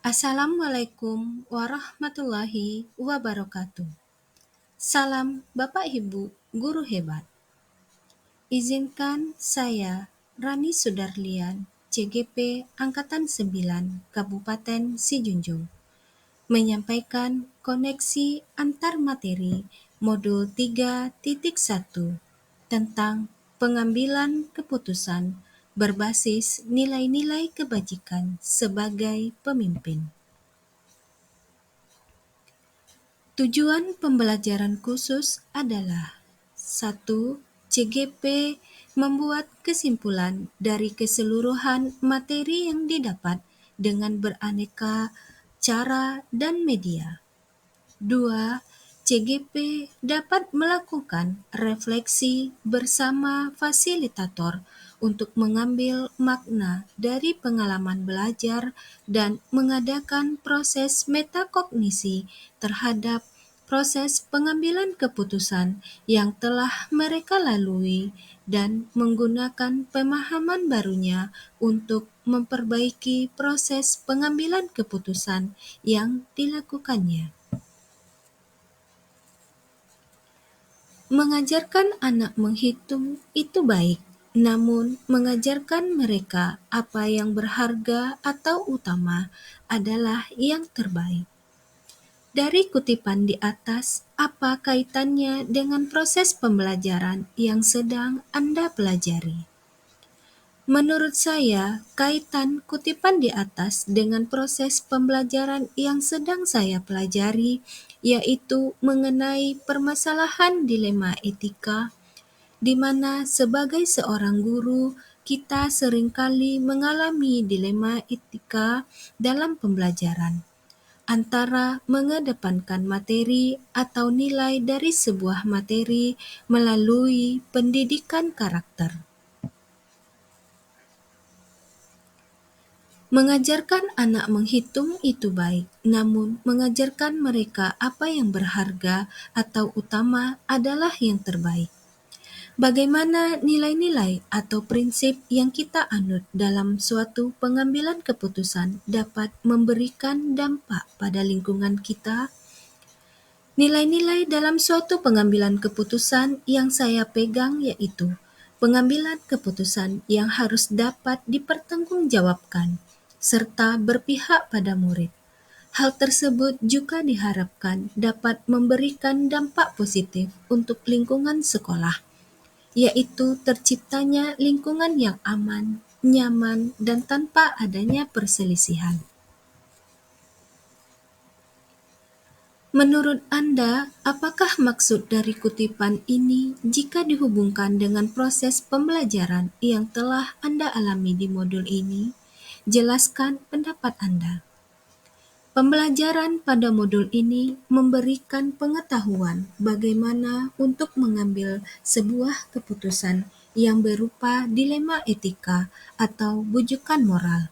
Assalamualaikum warahmatullahi wabarakatuh. Salam Bapak Ibu Guru Hebat. Izinkan saya, Rani Sudarlian, CGP Angkatan 9, Kabupaten Sijunjung, menyampaikan koneksi antar materi modul 3.1 tentang pengambilan keputusan berbasis nilai-nilai kebajikan sebagai pemimpin. Tujuan pembelajaran khusus adalah 1. CGP membuat kesimpulan dari keseluruhan materi yang didapat dengan beraneka cara dan media. 2. CGP dapat melakukan refleksi bersama fasilitator untuk mengambil makna dari pengalaman belajar dan mengadakan proses metakognisi terhadap proses pengambilan keputusan yang telah mereka lalui dan menggunakan pemahaman barunya untuk memperbaiki proses pengambilan keputusan yang dilakukannya. Mengajarkan anak menghitung itu baik, namun mengajarkan mereka apa yang berharga atau utama adalah yang terbaik. Dari kutipan di atas, apa kaitannya dengan proses pembelajaran yang sedang Anda pelajari? Menurut saya, kaitan kutipan di atas dengan proses pembelajaran yang sedang saya pelajari, yaitu mengenai permasalahan dilema etika, di mana sebagai seorang guru, kita seringkali mengalami dilema etika dalam pembelajaran, antara mengedepankan materi atau nilai dari sebuah materi melalui pendidikan karakter. Mengajarkan anak menghitung itu baik, namun mengajarkan mereka apa yang berharga atau utama adalah yang terbaik. Bagaimana nilai-nilai atau prinsip yang kita anut dalam suatu pengambilan keputusan dapat memberikan dampak pada lingkungan kita? Nilai-nilai dalam suatu pengambilan keputusan yang saya pegang yaitu pengambilan keputusan yang harus dapat dipertanggungjawabkan, serta berpihak pada murid. Hal tersebut juga diharapkan dapat memberikan dampak positif untuk lingkungan sekolah, yaitu terciptanya lingkungan yang aman, nyaman, dan tanpa adanya perselisihan. Menurut Anda, apakah maksud dari kutipan ini jika dihubungkan dengan proses pembelajaran yang telah Anda alami di modul ini? Jelaskan pendapat Anda. Pembelajaran pada modul ini memberikan pengetahuan bagaimana untuk mengambil sebuah keputusan yang berupa dilema etika atau bujukan moral,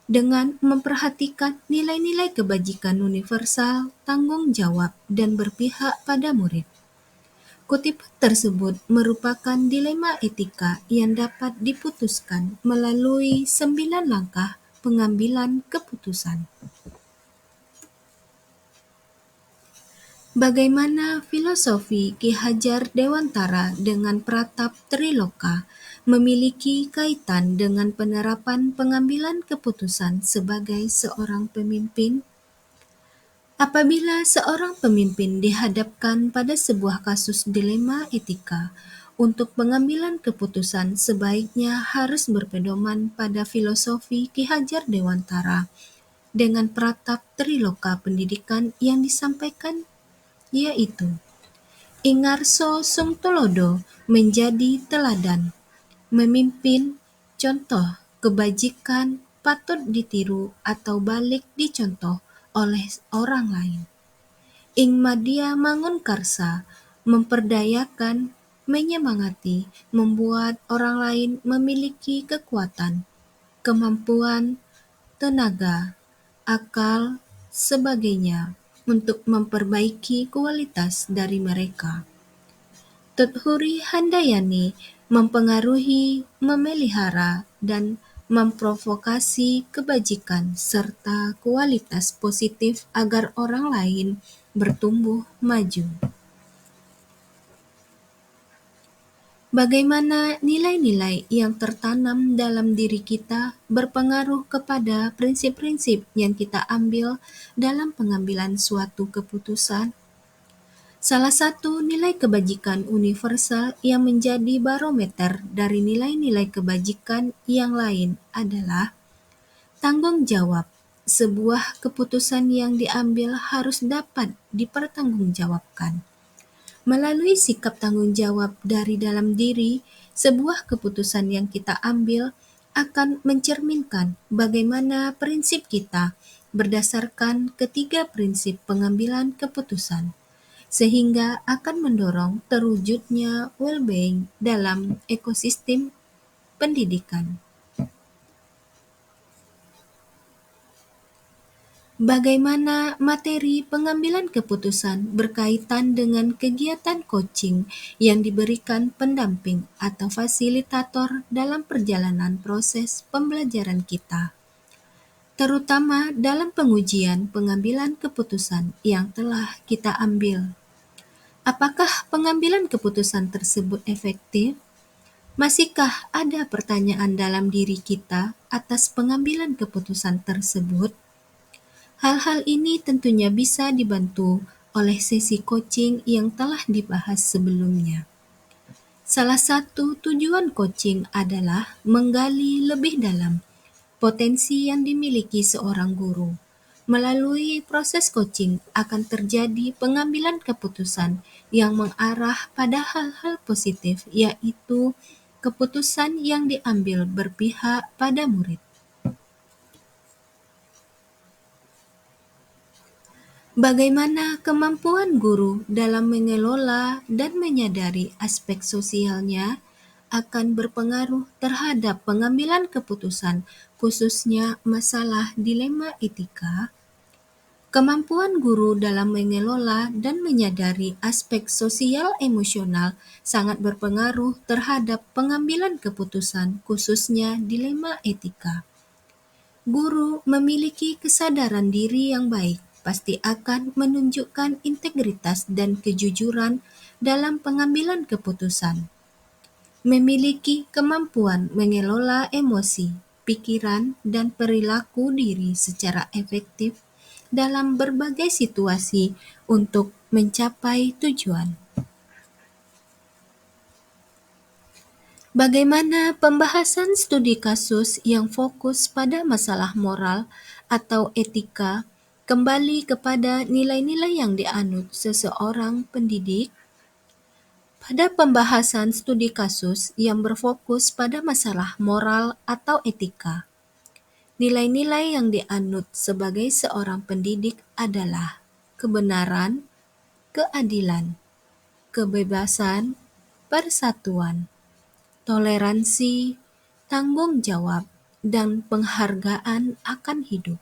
dengan memperhatikan nilai-nilai kebajikan universal, tanggung jawab, dan berpihak pada murid. Kutipan tersebut merupakan dilema etika yang dapat diputuskan melalui 9 langkah pengambilan keputusan. Bagaimana filosofi Ki Hajar Dewantara dengan Pratap Triloka memiliki kaitan dengan penerapan pengambilan keputusan sebagai seorang pemimpin? Apabila seorang pemimpin dihadapkan pada sebuah kasus dilema etika, untuk pengambilan keputusan sebaiknya harus berpedoman pada filosofi Ki Hajar Dewantara dengan Pratap Triloka pendidikan yang disampaikan, yaitu Ingarso Sungtulodo menjadi teladan, memimpin, contoh, kebajikan, patut ditiru atau balik dicontoh oleh orang lain. Ing Madya Mangunkarsa, memperdayakan, menyemangati, membuat orang lain memiliki kekuatan, kemampuan, tenaga, akal, sebagainya untuk memperbaiki kualitas dari mereka. Tuthuri Handayani mempengaruhi, memelihara, dan memprovokasi kebajikan, serta kualitas positif agar orang lain bertumbuh maju. Bagaimana nilai-nilai yang tertanam dalam diri kita berpengaruh kepada prinsip-prinsip yang kita ambil dalam pengambilan suatu keputusan? Salah satu nilai kebajikan universal yang menjadi barometer dari nilai-nilai kebajikan yang lain adalah tanggung jawab. Sebuah keputusan yang diambil harus dapat dipertanggungjawabkan. Melalui sikap tanggung jawab dari dalam diri, sebuah keputusan yang kita ambil akan mencerminkan bagaimana prinsip kita berdasarkan ketiga prinsip pengambilan keputusan, sehingga akan mendorong terwujudnya well-being dalam ekosistem pendidikan. Bagaimana materi pengambilan keputusan berkaitan dengan kegiatan coaching yang diberikan pendamping atau fasilitator dalam perjalanan proses pembelajaran kita, terutama dalam pengujian pengambilan keputusan yang telah kita ambil. Apakah pengambilan keputusan tersebut efektif? Masihkah ada pertanyaan dalam diri kita atas pengambilan keputusan tersebut? Hal-hal ini tentunya bisa dibantu oleh sesi coaching yang telah dibahas sebelumnya. Salah satu tujuan coaching adalah menggali lebih dalam potensi yang dimiliki seorang guru. Melalui proses coaching akan terjadi pengambilan keputusan yang mengarah pada hal-hal positif, yaitu keputusan yang diambil berpihak pada murid. Bagaimana kemampuan guru dalam mengelola dan menyadari aspek sosialnya akan berpengaruh terhadap pengambilan keputusan, khususnya masalah dilema etika? Kemampuan guru dalam mengelola dan menyadari aspek sosial emosional sangat berpengaruh terhadap pengambilan keputusan, khususnya dilema etika. Guru memiliki kesadaran diri yang baik, pasti akan menunjukkan integritas dan kejujuran dalam pengambilan keputusan. Memiliki kemampuan mengelola emosi, pikiran, dan perilaku diri secara efektif dalam berbagai situasi untuk mencapai tujuan. Bagaimana pembahasan studi kasus yang fokus pada masalah moral atau etika kembali kepada nilai-nilai yang dianut seseorang pendidik? Pada pembahasan studi kasus yang berfokus pada masalah moral atau etika, nilai-nilai yang dianut sebagai seorang pendidik adalah kebenaran, keadilan, kebebasan, persatuan, toleransi, tanggung jawab, dan penghargaan akan hidup.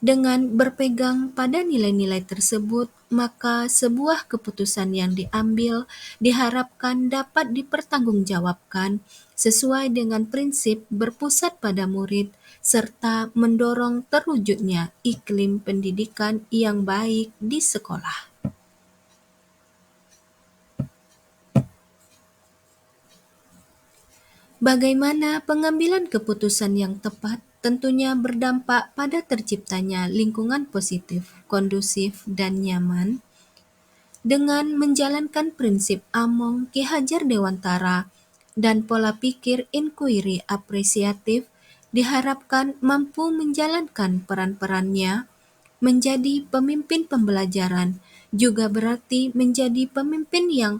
Dengan berpegang pada nilai-nilai tersebut, maka sebuah keputusan yang diambil diharapkan dapat dipertanggungjawabkan sesuai dengan prinsip berpusat pada murid serta mendorong terwujudnya iklim pendidikan yang baik di sekolah. Bagaimana pengambilan keputusan yang tepat tentunya berdampak pada terciptanya lingkungan positif, kondusif, dan nyaman. Dengan menjalankan prinsip Among Ki Hajar Dewantara dan pola pikir inquiry apresiatif, diharapkan mampu menjalankan peran-perannya menjadi pemimpin pembelajaran, juga berarti menjadi pemimpin yang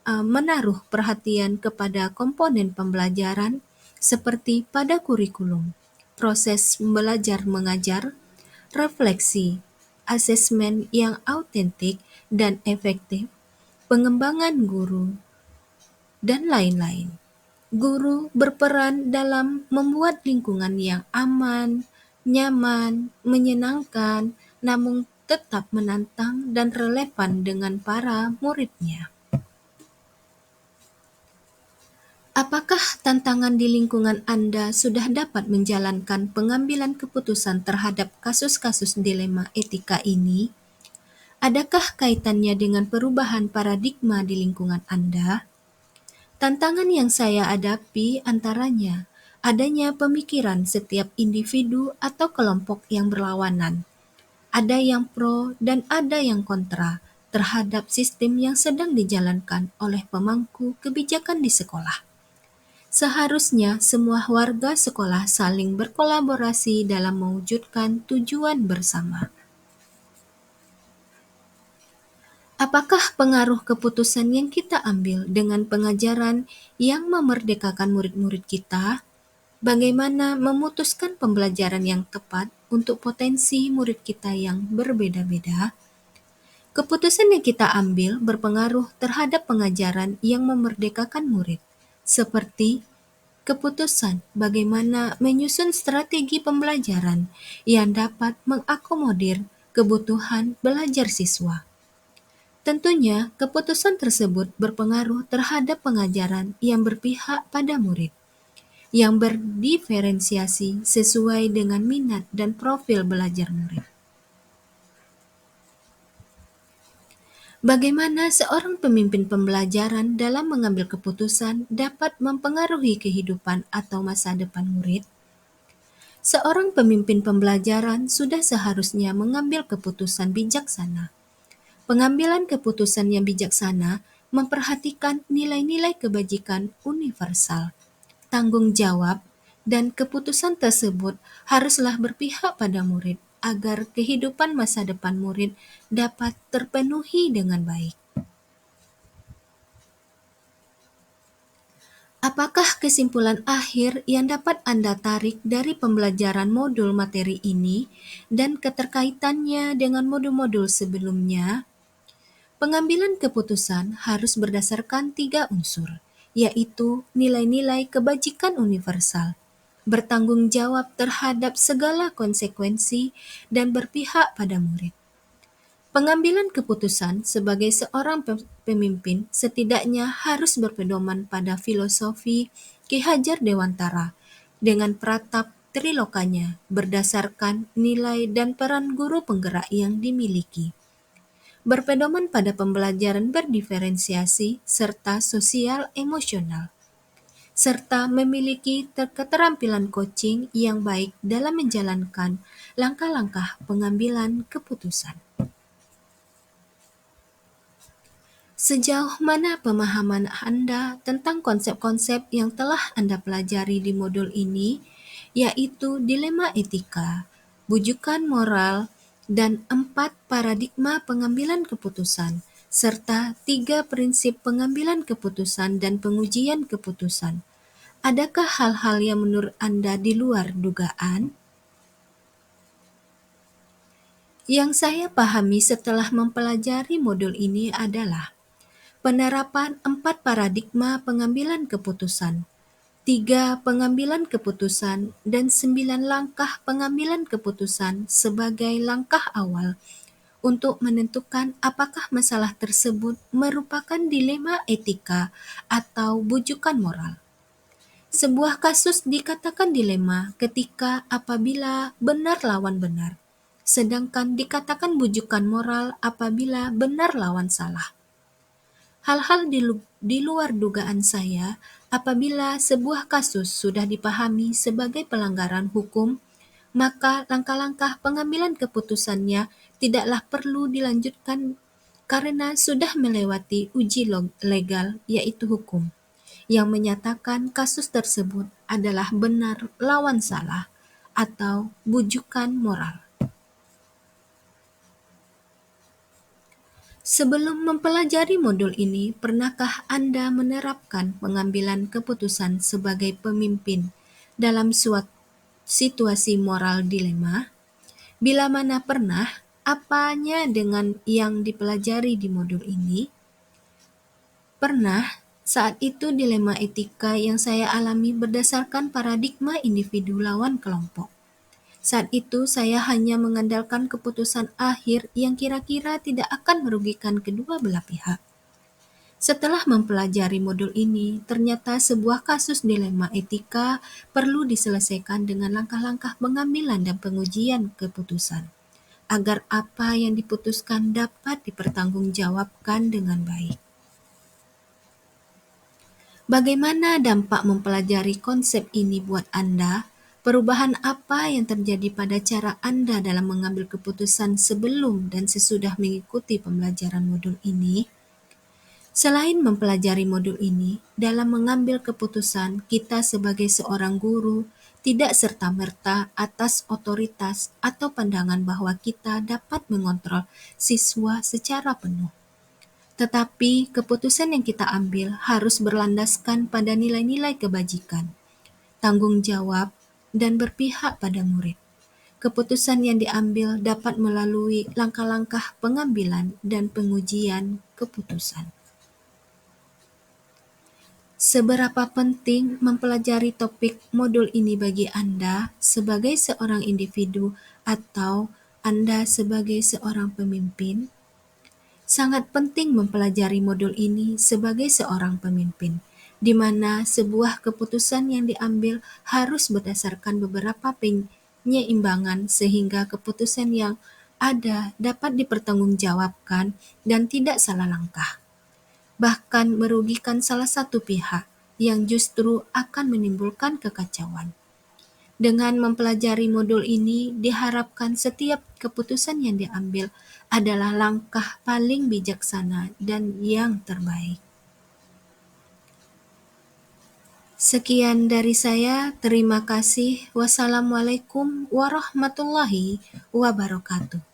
menaruh perhatian kepada komponen pembelajaran seperti pada kurikulum, proses belajar mengajar, refleksi, asesmen yang autentik dan efektif, pengembangan guru, dan lain-lain. Guru berperan dalam membuat lingkungan yang aman, nyaman, menyenangkan, namun tetap menantang dan relevan dengan para muridnya. Apakah tantangan di lingkungan Anda sudah dapat menjalankan pengambilan keputusan terhadap kasus-kasus dilema etika ini? Adakah kaitannya dengan perubahan paradigma di lingkungan Anda? Tantangan yang saya hadapi antaranya adanya pemikiran setiap individu atau kelompok yang berlawanan. Ada yang pro dan ada yang kontra terhadap sistem yang sedang dijalankan oleh pemangku kebijakan di sekolah. Seharusnya semua warga sekolah saling berkolaborasi dalam mewujudkan tujuan bersama. Apakah pengaruh keputusan yang kita ambil dengan pengajaran yang memerdekakan murid-murid kita? Bagaimana memutuskan pembelajaran yang tepat untuk potensi murid kita yang berbeda-beda? Keputusan yang kita ambil berpengaruh terhadap pengajaran yang memerdekakan murid, seperti keputusan bagaimana menyusun strategi pembelajaran yang dapat mengakomodir kebutuhan belajar siswa. Tentunya, keputusan tersebut berpengaruh terhadap pengajaran yang berpihak pada murid, yang berdiferensiasi sesuai dengan minat dan profil belajar murid. Bagaimana seorang pemimpin pembelajaran dalam mengambil keputusan dapat mempengaruhi kehidupan atau masa depan murid? Seorang pemimpin pembelajaran sudah seharusnya mengambil keputusan bijaksana. Pengambilan keputusan yang bijaksana memperhatikan nilai-nilai kebajikan universal, tanggung jawab, dan keputusan tersebut haruslah berpihak pada murid agar kehidupan masa depan murid dapat terpenuhi dengan baik. Apakah kesimpulan akhir yang dapat Anda tarik dari pembelajaran modul materi ini dan keterkaitannya dengan modul-modul sebelumnya? Pengambilan keputusan harus berdasarkan 3 unsur, yaitu nilai-nilai kebajikan universal, bertanggung jawab terhadap segala konsekuensi, dan berpihak pada murid. Pengambilan keputusan sebagai seorang pemimpin setidaknya harus berpedoman pada filosofi Ki Hajar Dewantara dengan pratap trilokanya berdasarkan nilai dan peran guru penggerak yang dimiliki. Berpedoman pada pembelajaran berdiferensiasi serta sosial emosional, serta memiliki keterampilan coaching yang baik dalam menjalankan langkah-langkah pengambilan keputusan. Sejauh mana pemahaman Anda tentang konsep-konsep yang telah Anda pelajari di modul ini, yaitu dilema etika, bujukan moral, dan 4 paradigma pengambilan keputusan, serta 3 prinsip pengambilan keputusan dan pengujian keputusan? Adakah hal-hal yang menurut Anda di luar dugaan? Yang saya pahami setelah mempelajari modul ini adalah penerapan 4 paradigma pengambilan keputusan, 3 pengambilan keputusan, dan 9 langkah pengambilan keputusan sebagai langkah awal untuk menentukan apakah masalah tersebut merupakan dilema etika atau bujukan moral. Sebuah kasus dikatakan dilema ketika apabila benar lawan benar, sedangkan dikatakan bujukan moral apabila benar lawan salah. Hal-hal di luar dugaan saya apabila sebuah kasus sudah dipahami sebagai pelanggaran hukum, maka langkah-langkah pengambilan keputusannya tidaklah perlu dilanjutkan karena sudah melewati uji legal yaitu hukum, yang menyatakan kasus tersebut adalah benar lawan salah atau bujukan moral. Sebelum mempelajari modul ini, pernahkah Anda menerapkan pengambilan keputusan sebagai pemimpin dalam suatu situasi moral dilema? Bila mana pernah, apanya dengan yang dipelajari di modul ini? Pernah. Saat itu dilema etika yang saya alami berdasarkan paradigma individu lawan kelompok. Saat itu saya hanya mengandalkan keputusan akhir yang kira-kira tidak akan merugikan kedua belah pihak. Setelah mempelajari modul ini, ternyata sebuah kasus dilema etika perlu diselesaikan dengan langkah-langkah pengambilan dan pengujian keputusan, agar apa yang diputuskan dapat dipertanggungjawabkan dengan baik. Bagaimana dampak mempelajari konsep ini buat Anda? Perubahan apa yang terjadi pada cara Anda dalam mengambil keputusan sebelum dan sesudah mengikuti pembelajaran modul ini? Selain mempelajari modul ini, dalam mengambil keputusan, kita sebagai seorang guru tidak serta-merta atas otoritas atau pandangan bahwa kita dapat mengontrol siswa secara penuh. Tetapi keputusan yang kita ambil harus berlandaskan pada nilai-nilai kebajikan, tanggung jawab, dan berpihak pada murid. Keputusan yang diambil dapat melalui langkah-langkah pengambilan dan pengujian keputusan. Seberapa penting mempelajari topik modul ini bagi Anda sebagai seorang individu atau Anda sebagai seorang pemimpin? Sangat penting mempelajari modul ini sebagai seorang pemimpin, di mana sebuah keputusan yang diambil harus berdasarkan beberapa penyeimbangan sehingga keputusan yang ada dapat dipertanggungjawabkan dan tidak salah langkah, bahkan merugikan salah satu pihak yang justru akan menimbulkan kekacauan. Dengan mempelajari modul ini, diharapkan setiap keputusan yang diambil adalah langkah paling bijaksana dan yang terbaik. Sekian dari saya, terima kasih. Wassalamualaikum warahmatullahi wabarakatuh.